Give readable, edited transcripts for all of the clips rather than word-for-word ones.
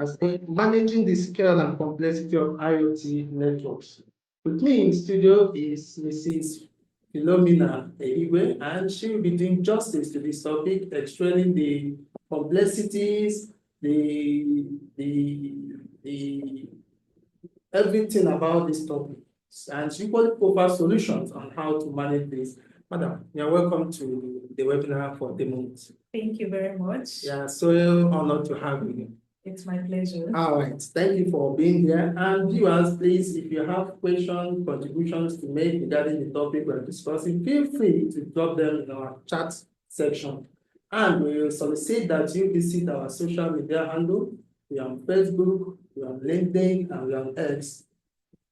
as in managing the scale and complexity of IoT networks. With me in studio is Mrs. Philomena Eigwe, and she will be doing justice to this topic, explaining the complexities, the everything about this topic, and she will provide solutions on how to manage this. Madam, you're welcome to the webinar for the moment. Thank you very much. Yeah, so honored to have you. It's my pleasure. All right, thank you for being here. And viewers, please, if you have questions, contributions to make regarding the topic we're discussing, feel free to drop them in our chat section. And we will solicit that you visit our social media handle. We are on Facebook, we are on LinkedIn, and we are on X.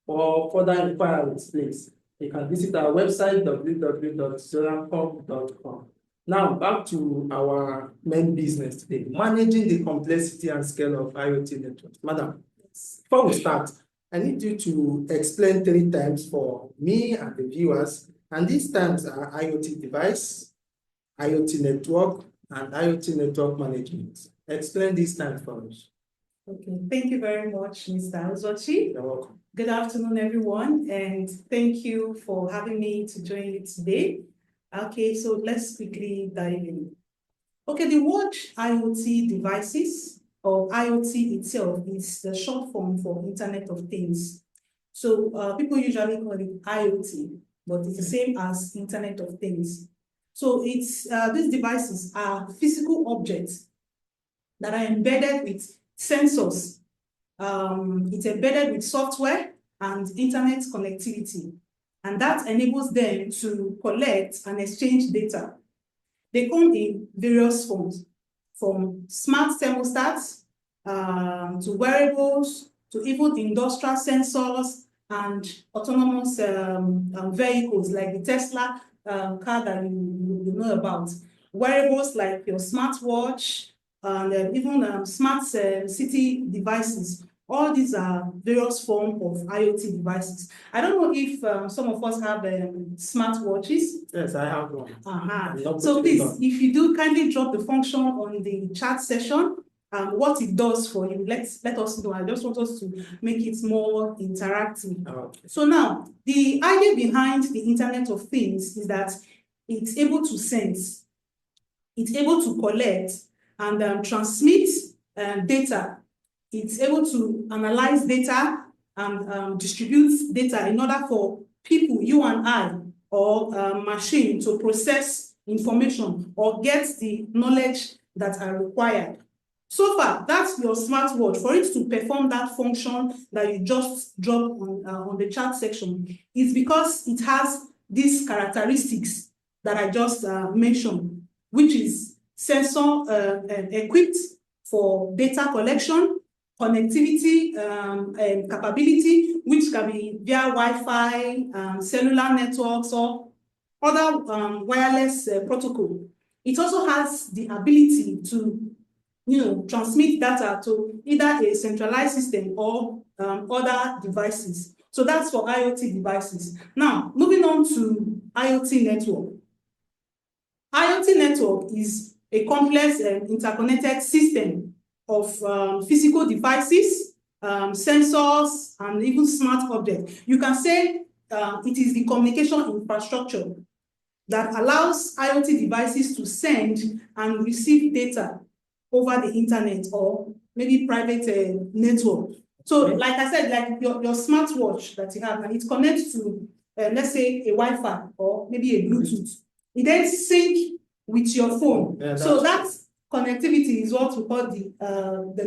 For further inquiries, please, you can visit our website, www.zoracom.com. Now, back to our main business today, managing the complexity and scale of IoT networks. Madam, before we start, I need you to explain 3 terms for me and the viewers. And these terms are IoT device, IoT network, and IoT network management. Explain these terms for us. Okay, thank you very much, Mr. Uzochi. You're welcome. Good afternoon, everyone, and thank you for having me to join you today. Okay, so let's quickly dive in. Okay, the word IoT devices or IoT itself is the short form for Internet of Things. So people usually call it IoT, but it's the same as Internet of Things. So it's these devices are physical objects that are embedded with sensors. It's embedded with software and internet connectivity, and that enables them to collect and exchange data. They come in various forms, from smart thermostats to wearables, to even industrial sensors and autonomous vehicles like the Tesla car that you know about. Wearables like your smartwatch, and even smart city devices. All these are various forms of IoT devices. I don't know if some of us have smartwatches. Yes, I have one. So please, if you do, kindly drop the function on the chat session, what it does for you. Let us know. I just want us to make it more interactive. Okay. So now, the idea behind the Internet of Things is that it's able to sense, it's able to collect and transmit data. It's able to analyze data and distribute data in order for people, you and I, or machine to process information or get the knowledge that are required. So far, that's your smartwatch. For it to perform that function that you just dropped on the chat section, is because it has these characteristics that I just mentioned, which is sensor equipped for data collection, connectivity and capability, which can be via Wi-Fi, cellular networks, or other wireless protocol. It also has the ability to transmit data to either a centralized system or other devices. So that's for IoT devices. Now, moving on to IoT network. IoT network is a complex and interconnected system of physical devices, sensors, and even smart objects. You can say it is the communication infrastructure that allows IoT devices to send and receive data over the internet or maybe private network. So like I said, like your smartwatch that you have, and it connects to, let's say, a Wi-Fi or maybe a Bluetooth. It then sync with your phone. Yeah, so that connectivity is what we call the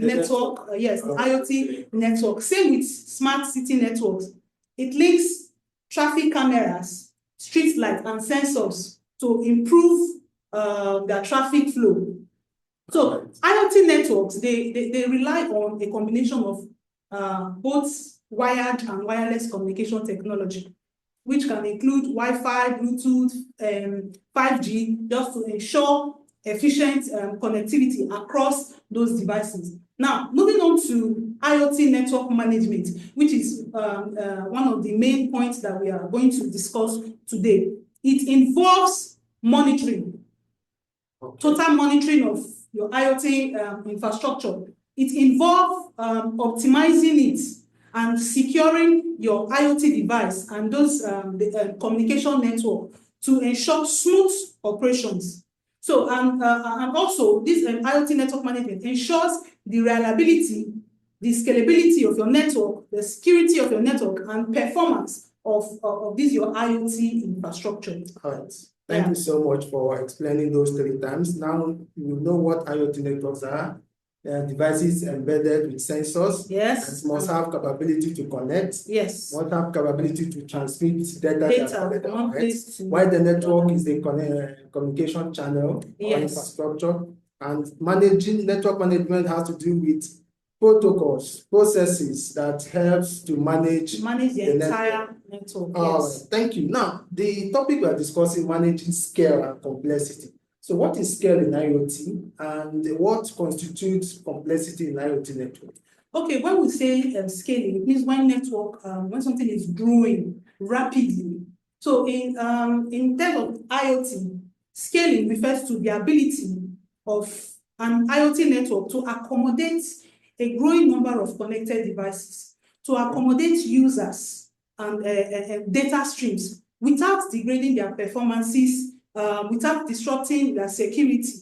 network, yes, the IoT network. Same with smart city networks. It links traffic cameras, street lights, and sensors to improve the traffic flow. So IoT networks, they rely on a combination of both wired and wireless communication technology, which can include Wi-Fi, Bluetooth, 5G, just to ensure efficient connectivity across those devices. Now, moving on to IoT network management, which is one of the main points that we are going to discuss today. It involves monitoring, total monitoring of your IoT infrastructure, It involves optimizing it and securing your IoT device and those the communication network to ensure smooth operations. So, and also this IoT network management ensures the reliability, the scalability of your network, the security of your network, and performance of this your IoT infrastructure. All right. Thank you so much for explaining those 3 times. Now you know what IoT networks are. Devices embedded with sensors. Yes. And must have capability to connect. Yes. Must have capability to transmit data. While the network is the communication channel or infrastructure. And network management has to do with protocols, processes that helps to manage the entire network. Yes. Thank you. Now, the topic we are discussing, managing scale and complexity. So what is scale in IoT and what constitutes complexity in IoT network? Okay, when we say scaling, it means when something is growing rapidly. So in terms of IoT, scaling refers to the ability of an IoT network to accommodate a growing number of connected devices, to accommodate users and data streams without degrading their performances, without disrupting their security.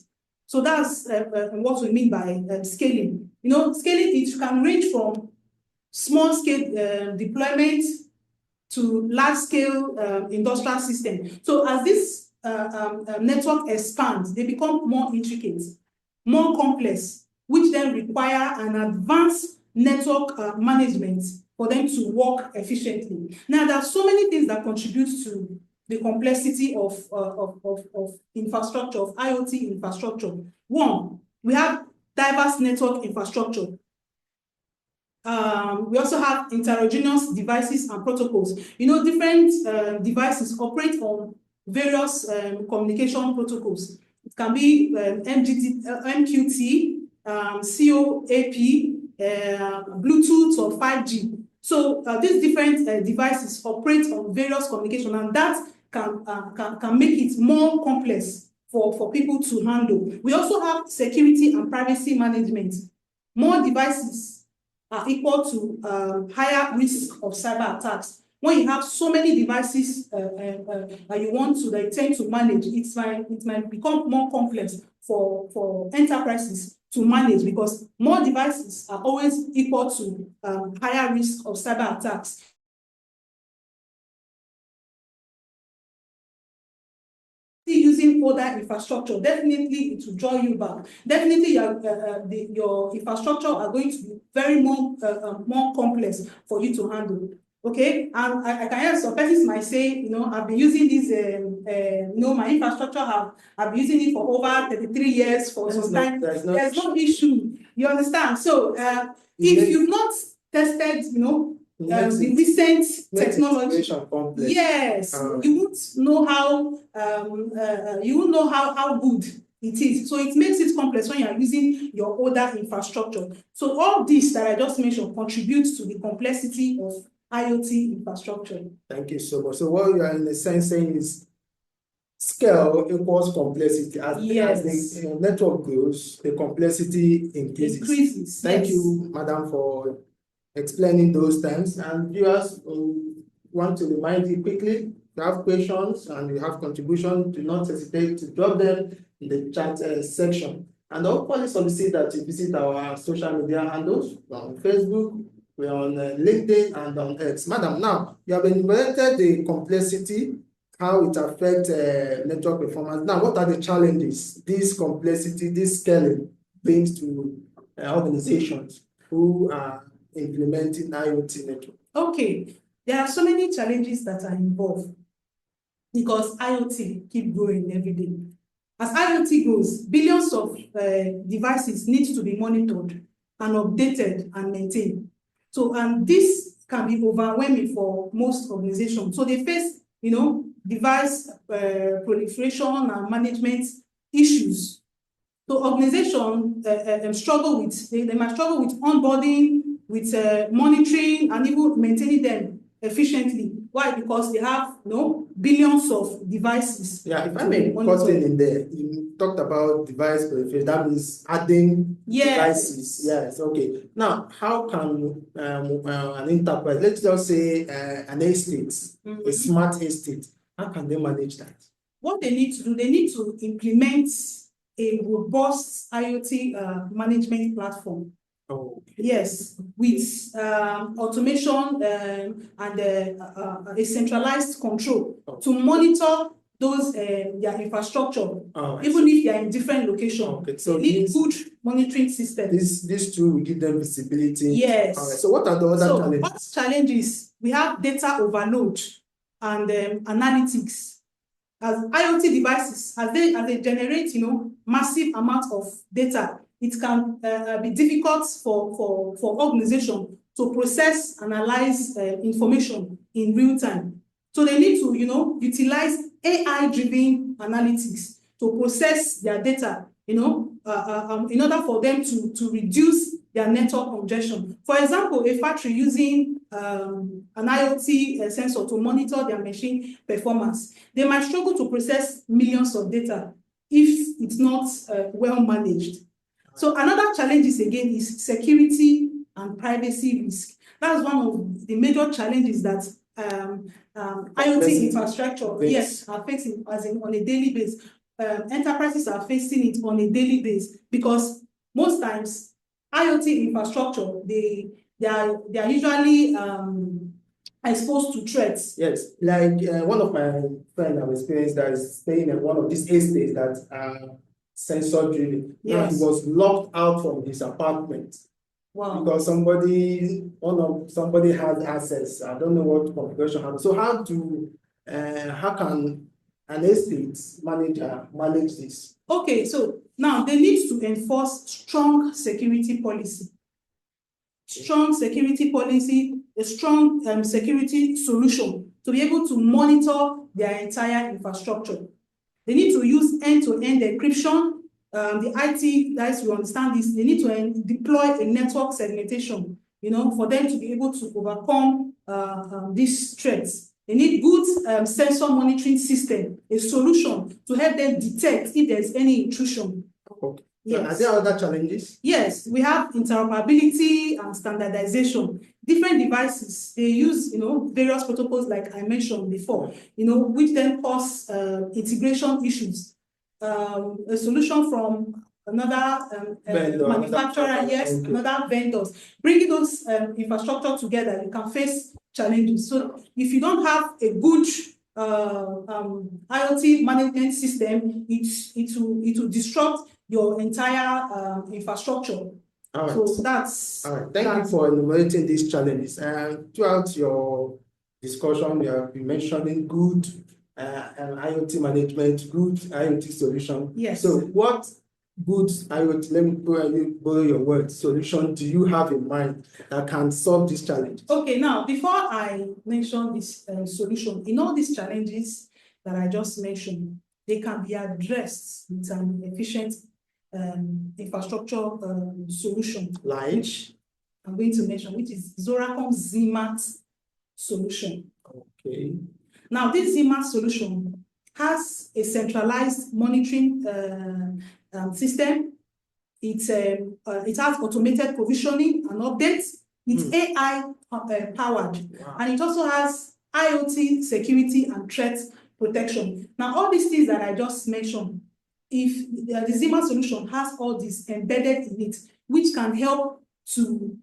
So that's what we mean by scaling. You know, scaling, it can range from small scale deployment to large scale industrial system. So as this network expands, they become more intricate, more complex, which then require an advanced network management for them to work efficiently. Now, there are so many things that contribute to the complexity of infrastructure, of IoT infrastructure. One, we have diverse network infrastructure. We also have heterogeneous devices and protocols. You know, different devices operate on various communication protocols. It can be MQT, COAP, Bluetooth, or 5G. So these different devices operate on various communication, and that can make it more complex for people to handle. We also have security and privacy management. More devices are equal to higher risk of cyber attacks. When you have so many devices that you want to tend to manage, it might become more complex for enterprises to manage, because more devices are always equal to higher risk of cyber attacks. Using older infrastructure, definitely it will draw you back. Definitely your infrastructure are going to be very more complex for you to handle. Okay, and I can hear some persons might say, you know, I've been using this, you know, my infrastructure I've been using it for over 33 years for some time. There's no issue. You understand? So if you've not tested, you know, the recent technology, yes, you won't know how good it is. So it makes it complex when you are using your older infrastructure. So all this that I just mentioned contributes to the complexity of IoT infrastructure. Thank you so much. So what you are in a sense saying is scale equals complexity. As the network grows, the complexity increases. Thank you, Madam, for explaining those terms. And viewers, want to remind you quickly, if you have questions and you have contributions, do not hesitate to drop them in the chat section. And I'll probably solicit that you visit our social media handles. We're on Facebook, we're on LinkedIn, and on X. Madam, now you have enumerated the complexity, how it affects network performance. Now, what are the challenges this complexity, this scaling brings to organizations who are implementing IoT network? Okay, there are so many challenges that are involved because IoT keep growing every day. As IoT grows, billions of devices need to be monitored and updated and maintained. So, and this can be overwhelming for most organizations. So they face, you know, device proliferation and management issues. So organizations struggle with, they might struggle with onboarding, with monitoring, and even maintaining them efficiently. Why? Because they have billions of devices. Yeah, if I may cut in there, you talked about device proliferation. That means adding devices. Yes, okay. Now, how can an enterprise, let's just say an estate, a smart estate, how can they manage that? What they need to do, they need to implement a robust IoT management platform. Oh. Yes, with automation and a centralized control to monitor those their infrastructure, even if they are in different locations. Okay, so they need good monitoring systems. This tool will give them visibility. Yes. All right. So what are the other challenges? Other challenges, we have data overload and analytics. As IoT devices, as they generate, massive amounts of data, it can be difficult for organization to process, analyze information in real time. So they need to, utilize AI-driven analytics to process their data, in order for them to reduce their network congestion. For example, a factory using an IoT sensor to monitor their machine performance, they might struggle to process millions of data if it's not well managed. So another challenge is security and privacy risk. That's one of the major challenges that IoT infrastructure, are facing on a daily basis. Enterprises are facing it on a daily basis because most times IoT infrastructure, they are usually exposed to threats. Yes, like one of my friends I've experienced that is staying in one of these estates that are sensor driven. Yes. Now he was locked out from his apartment. Wow. Because somebody has access. I don't know what configuration happened. So how can an estate manager manage this? Okay, so now they need to enforce strong security policy. Strong security policy, a strong security solution to be able to monitor their entire infrastructure. They need to use end-to-end encryption. The IT guys will understand this. They need to deploy a network segmentation, for them to be able to overcome these threats. They need good sensor monitoring system, a solution to help them detect if there's any intrusion. Okay. Yes. Are there other challenges? Yes, we have interoperability and standardization. Different devices, they use various protocols like I mentioned before, which then cause integration issues. A solution from another manufacturer, another vendors. Bringing those infrastructure together, you can face challenges. So if you don't have a good IoT management system, it will disrupt your entire infrastructure. All right. So that's all right. Thank you for enumerating these challenges. Throughout your discussion, you have been mentioning good IoT management, good IoT solution. Yes. So what good IoT, let me borrow your word, solution do you have in mind that can solve this challenge? Okay, now before I mention this solution, in all these challenges that I just mentioned, they can be addressed with an efficient infrastructure solution. Like? Which I'm going to mention, which is Zoracom's Zmart solution. Okay. Now, this Zmart solution has a centralized monitoring system. It has automated provisioning and updates. It's AI powered. Wow. And it also has IoT security and threat protection. Now, all these things that I just mentioned, if the Zmart solution has all this embedded in it, which can help you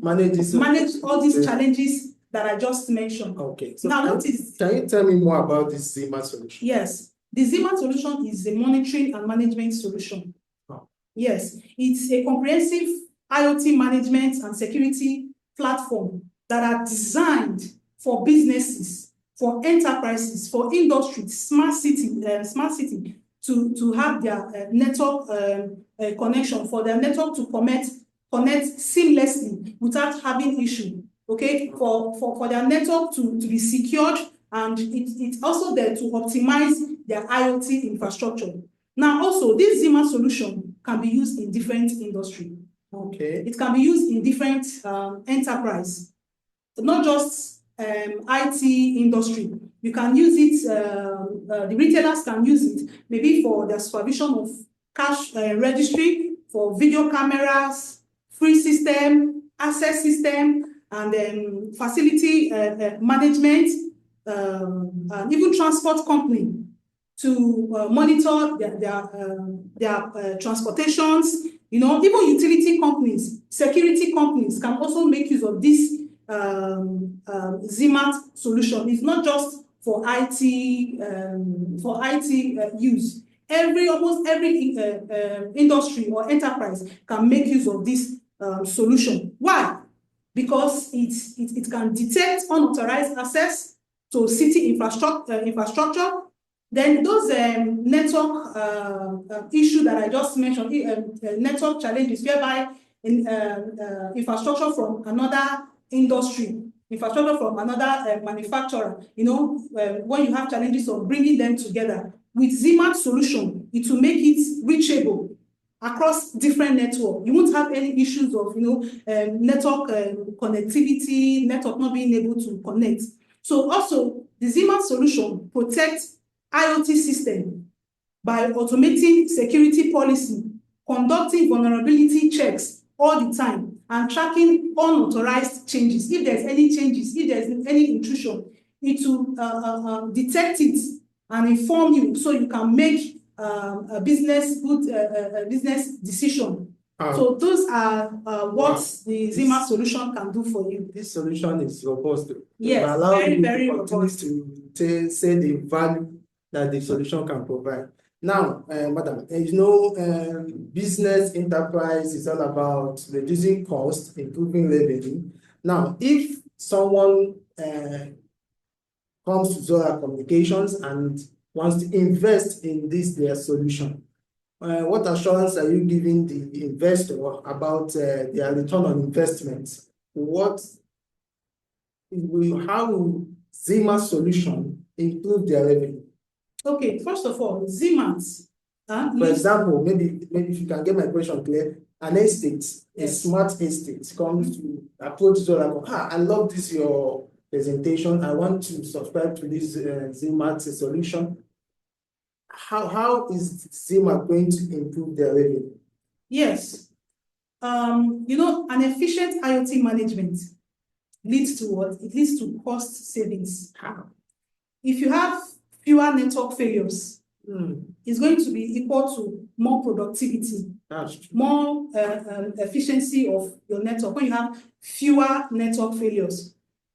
manage all these challenges that I just mentioned. Okay. So now, can you tell me more about this Zmart solution? Yes, the Zmart solution is a monitoring and management solution. Oh. Yes, it's a comprehensive IoT management and security platform that are designed for businesses, for enterprises, for industry, smart city to have their network connection, for their network to connect seamlessly without having issue. Okay, for their network to be secured, and it's also there to optimize their IoT infrastructure. Now, also, this Zmart solution can be used in different industries. Okay. It can be used in different enterprise, not just IT industry. You can use it, the retailers can use it, maybe for the supervision of cash registry, for video cameras, free system, access system, and facility management, and even transport company to monitor their transportations. You know, even utility companies, security companies can also make use of this Zmart solution. It's not just for IT use. Almost every industry or enterprise can make use of this solution. Why? Because it can detect unauthorized access to city infrastructure. Then those network issue that I just mentioned, network challenges whereby infrastructure from another industry, infrastructure from another manufacturer, you know, when you have challenges of bringing them together, with Zmart solution, it will make it reachable across different network. You won't have any issues of, you know, network connectivity, network not being able to connect. So also, the Zmart solution protects IoT system by automating security policy, conducting vulnerability checks all the time, and tracking unauthorized changes. If there's any changes, if there's any intrusion, it will detect it and inform you, so you can make a business decision. So those are what the Zmart solution can do for you. This solution is robust. Yes, very robust. To say the value that the solution can provide. Now, madam, you know, business enterprise is all about reducing cost, improving revenue. Now, if someone comes to Zora Communications and wants to invest in their solution, what assurance are you giving the investor about their return on investment? How will Zmart solution improve their revenue? Okay, first of all, Zmart. For example, maybe if you can get my question clear, an estate, a smart estate comes to approach Zoracom. I love this your presentation. I want to subscribe to this Zmart solution. How is Zmart going to improve their revenue? Yes. You know, an efficient IoT management leads to what? It leads to cost savings. How? If you have fewer network failures, it's going to be equal to more productivity, more efficiency of your network when you have fewer network failures.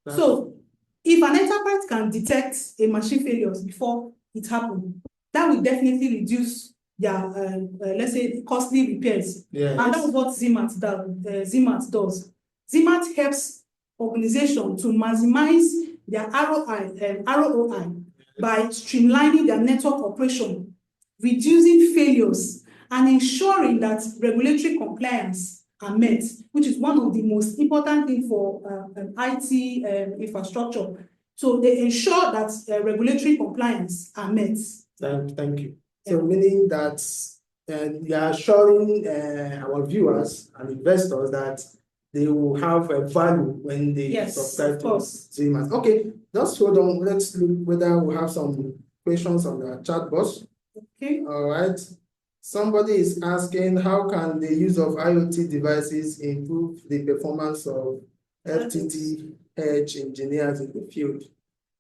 So if an enterprise can detect a machine failures before it happens, that will definitely reduce their, let's say, costly repairs. Yes. And that's what Zmart does. Zmart helps organizations to maximize their ROI by streamlining their network operation, reducing failures, and ensuring that regulatory compliance are met, which is one of the most important things for IT infrastructure. So they ensure that regulatory compliance are met. Thank you. So meaning that you are assuring our viewers and investors that they will have a value when they subscribe to Zmart. Okay, just hold on. Let's look whether we have some questions on the chat box. Okay. All right. Somebody is asking, how can the use of IoT devices improve the performance of FTTH engineers in the field?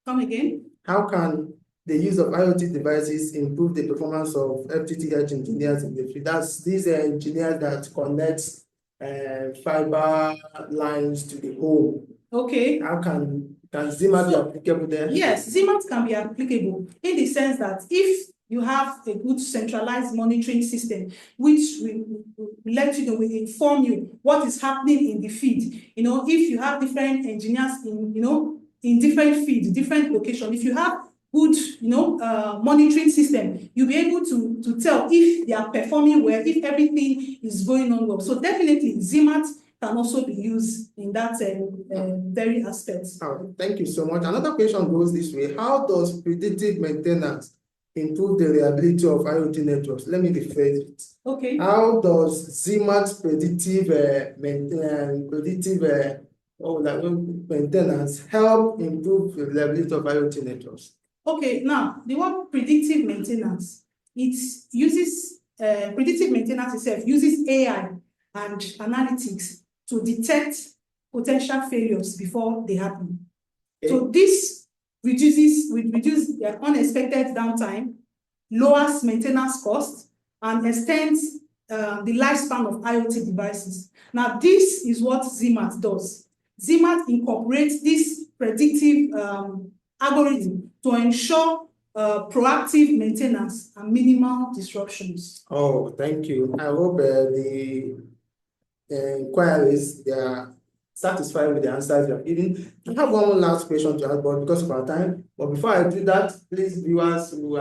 Come again? How can the use of IoT devices improve the performance of FTTH engineers in the field? That's these engineers that connect fiber lines to the home. Okay. How can Zmart be applicable there? Yes, Zmart can be applicable in the sense that if you have a good centralized monitoring system, which will let you know, will inform you what is happening in the field. You know, if you have different engineers in, you know, in different fields, different locations, if you have good, you know, monitoring system, you'll be able to tell if they are performing well, if everything is going on well. So definitely Zmart can also be used in that very aspect. Oh, thank you so much. Another question goes this way: how does predictive maintenance improve the reliability of IoT networks? Let me rephrase it. Okay. How does Zmart maintenance help improve the reliability of IoT networks? Okay, now the word predictive maintenance, it uses predictive maintenance itself uses AI and analytics to detect potential failures before they happen. Okay. So this reduces unexpected downtime, lowers maintenance costs, and extends the lifespan of IoT devices. Now, this is what Zmart does. Zmart incorporates this predictive algorithm to ensure proactive maintenance and minimal disruptions. Oh, thank you. I hope the inquiries, they are satisfied with the answers you have given. I have one last question to ask, but because of our time. But before I do that, please, viewers who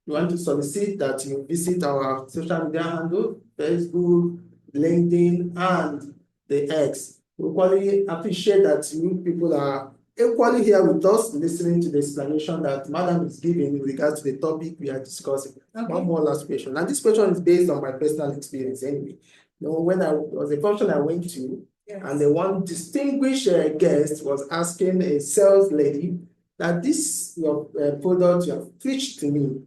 want to solicit that you visit our social media handle, Facebook, LinkedIn, and the X. We equally appreciate that you people are equally here with us, listening to the explanation that Madam is giving in regards to the topic we are discussing. Okay. One more last question, and this question is based on my personal experience anyway. You know, when I was a function I went to, yes, and the one distinguished guest was asking a sales lady that this your product you have pitched to me,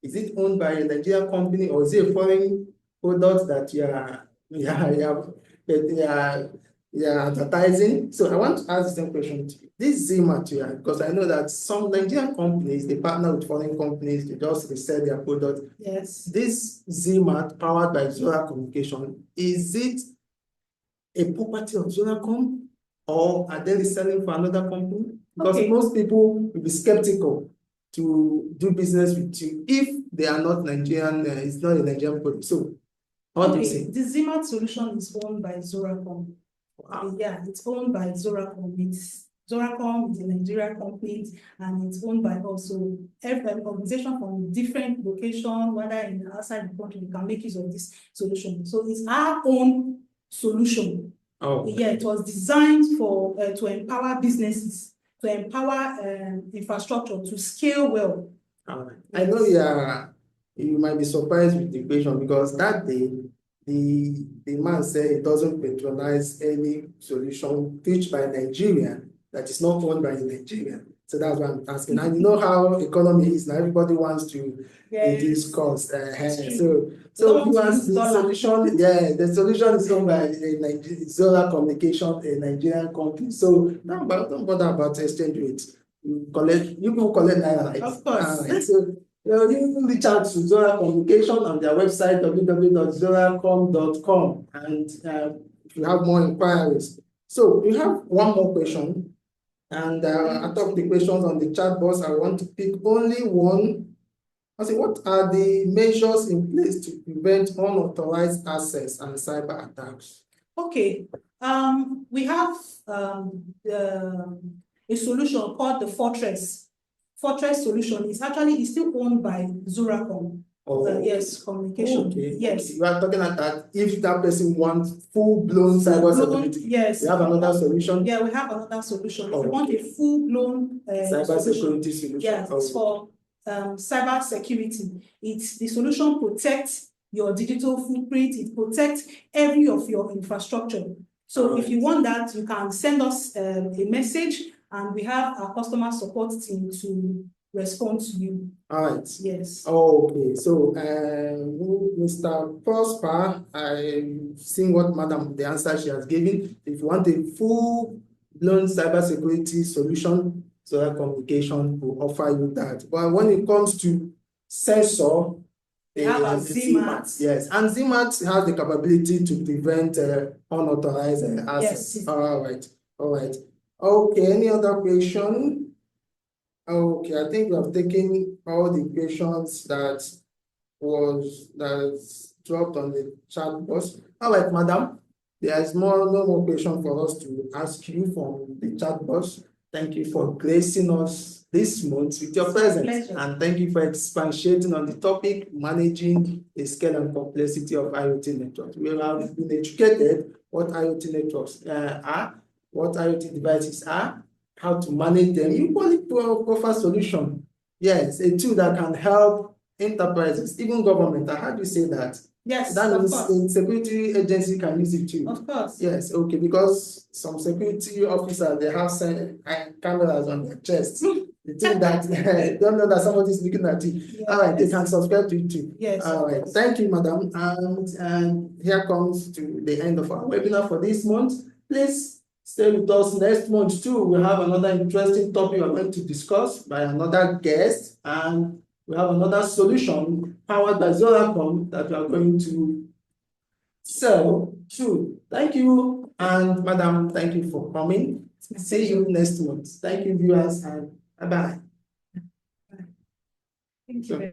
is it owned by a Nigerian company or is it a foreign product that you are advertising? So I want to ask the same question to you. This Zmart, because I know that some Nigerian companies, they partner with foreign companies, they just resell their product. Yes. This Zmart, powered by Zoracom, is it a property of Zoracom, or are they reselling for another company? Because most people will be skeptical to do business with you if they are not Nigerian, it's not a Nigerian product. So, what do you say? The Zmart solution is owned by Zoracom. Wow. Yeah, it's owned by Zoracom. Zoracom is a Nigerian company, and it's owned by also every organization from different locations, whether in outside the country, we can make use of this solution. So it's our own solution. Oh, yeah, it was designed for to empower businesses, to empower infrastructure to scale well. I know you might be surprised with the question, because that day the man said he doesn't patronize any solution pitched by Nigerian that is not owned by a Nigerian. So that's what I'm asking. And you know how economy is now, everybody wants to reduce costs. So you ask the solution, the solution is owned by a Zora Communication, a Nigerian company. So don't bother about exchange rates. You can collect naira, right? Of course. So you reach out to Zora Communication on their website, www.zoracom.com, and if you have more inquiries. So we have one more question. And out of the questions on the chat box, I want to pick only one. I say, what are the measures in place to prevent unauthorized access and cyber attacks? Okay, we have a solution called the Fortrex. Fortrex solution is still owned by Zoracom. Yes, communication. Okay. Yes. You are talking about that if that person wants full-blown cyber security. Yes. We have another solution. Yeah, we have another solution. If you want a full-blown cyber security solution. Yeah, it's for cyber security. The solution protects your digital footprint. It protects every of your infrastructure. So if you want that, you can send us a message, and we have our customer support team to respond to you. All right. Yes. Okay. So, Mr. Prosper, I've seen what the answer she has given. If you want a full-blown cybersecurity solution, Zora Communication will offer you that. But when it comes to sensor, Zmart. Yes, and Zmart has the capability to prevent unauthorized access. Yes. All right. Okay. Any other question? Okay, I think we have taken all the questions that dropped on the chat box. All right, madam. There is no more question for us to ask you from the chat box. Thank you for gracing us this month with your presence. And thank you for expatiating on the topic, managing the scale and complexity of IoT networks. We have been educated what IoT networks are, what IoT devices are, how to manage them. You only offer solution Yes, a tool that can help enterprises, even government. How do you say that? Yes, That of means course. a security agency can use it too. Of course. Yes, okay, because some security officers, they have cameras on their chest. They think that they don't know that somebody is looking at it. Yes. All right, they can subscribe to it too. Yes. All right, thank you, madam. And here comes to the end of our webinar for this month. Please stay with us next month too. We have another interesting topic we're going to discuss by another guest, and we have another solution powered by Zoracom that we are going to sell too. Thank you, and madam, thank you for coming. See you next month. Thank you, viewers, and bye-bye. Thank you.